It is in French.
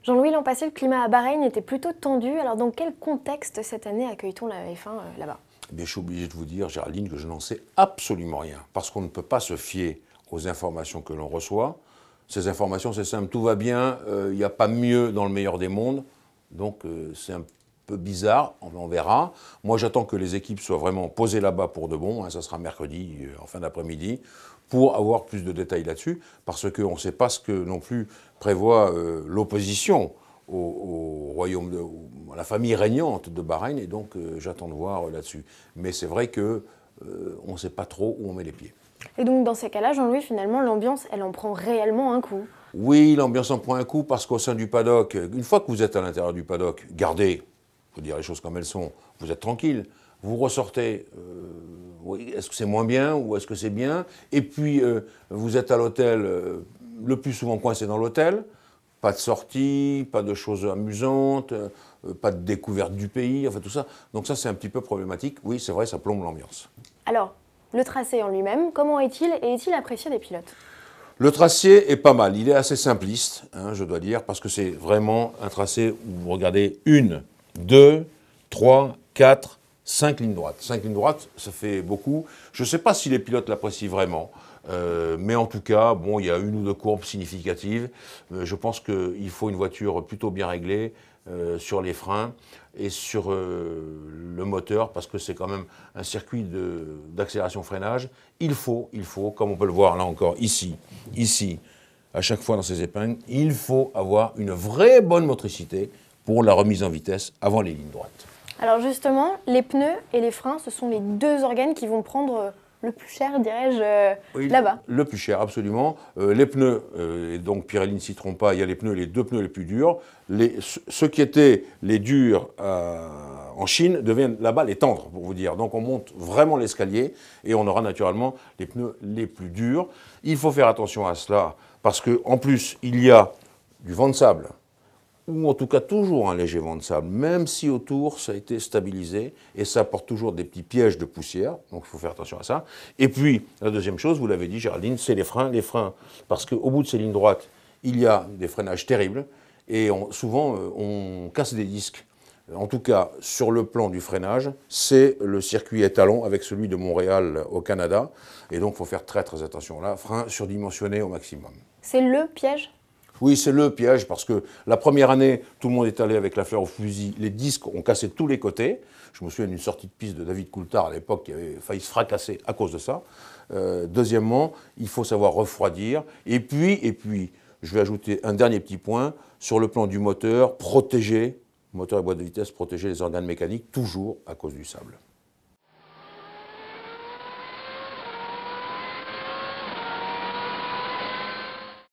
Jean-Louis, l'an passé, le climat à Bahreïn était plutôt tendu. Alors dans quel contexte cette année accueille-t-on la F1 là-bas? Eh bien, je suis obligé de vous dire, Géraldine, que je n'en sais absolument rien. Parce qu'on ne peut pas se fier aux informations que l'on reçoit. Ces informations, c'est simple, tout va bien, il n'y a pas mieux dans le meilleur des mondes. Donc c'est un peu bizarre, on verra. Moi, j'attends que les équipes soient vraiment posées là-bas pour de bon. Ça sera mercredi, en fin d'après-midi, pour avoir plus de détails là-dessus. Parce qu'on ne sait pas ce que non plus prévoit l'opposition au royaume, à la famille régnante de Bahreïn, et donc j'attends de voir là-dessus. Mais c'est vrai qu'on ne sait pas trop où on met les pieds. Et donc dans ces cas-là, Jean-Louis, finalement, l'ambiance, elle en prend réellement un coup. Oui, l'ambiance en prend un coup parce qu'au sein du paddock, une fois que vous êtes à l'intérieur du paddock, gardez, il faut dire les choses comme elles sont, vous êtes tranquille, vous ressortez, oui, est-ce que c'est moins bien ou est-ce que c'est bien? Et puis vous êtes à l'hôtel, le plus souvent coincé dans l'hôtel, pas de sortie, pas de choses amusantes, pas de découverte du pays, enfin tout ça. Donc ça c'est un petit peu problématique, oui c'est vrai, ça plombe l'ambiance. Alors, le tracé en lui-même, comment est-il et est-il apprécié des pilotes? Le tracé est pas mal, il est assez simpliste, je dois dire, parce que c'est vraiment un tracé où vous regardez 1, 2, 3, 4, 5 lignes droites. 5 lignes droites, ça fait beaucoup. Je ne sais pas si les pilotes l'apprécient vraiment, mais en tout cas, bon, il y a une ou deux courbes significatives. Je pense qu'il faut une voiture plutôt bien réglée sur les freins et sur le moteur, parce que c'est quand même un circuit d'accélération-freinage. Il faut, comme on peut le voir là encore, ici, à chaque fois dans ces épingles, il faut avoir une vraie bonne motricité pour la remise en vitesse avant les lignes droites. Alors justement, les pneus et les freins, ce sont les deux organes qui vont prendre le plus cher, dirais-je, Oui, là-bas. le plus cher, absolument. Les pneus, et donc Pirelli ne s'y trompe pas, il y a les deux pneus les plus durs. Ceux qui étaient les durs en Chine deviennent là-bas les tendres, pour vous dire. Donc on monte vraiment l'escalier et on aura naturellement les pneus les plus durs. Il faut faire attention à cela parce qu'en plus, il y a du vent de sable, ou en tout cas toujours un léger vent de sable, même si autour ça a été stabilisé, et ça apporte toujours des petits pièges de poussière, donc il faut faire attention à ça. Et puis, la deuxième chose, vous l'avez dit Géraldine, c'est les freins, parce qu'au bout de ces lignes droites, il y a des freinages terribles, et souvent on casse des disques. En tout cas, sur le plan du freinage, c'est le circuit étalon avec celui de Montréal au Canada, et donc il faut faire très très attention là, frein surdimensionné au maximum. C'est le piège? Oui, c'est le piège, parce que la première année, tout le monde est allé avec la fleur au fusil, les disques ont cassé de tous les côtés. Je me souviens d'une sortie de piste de David Coulthard à l'époque qui avait failli se fracasser à cause de ça. Deuxièmement, il faut savoir refroidir. Et puis, je vais ajouter un dernier petit point, sur le plan du moteur, moteur et boîte de vitesse, protéger les organes mécaniques, toujours à cause du sable.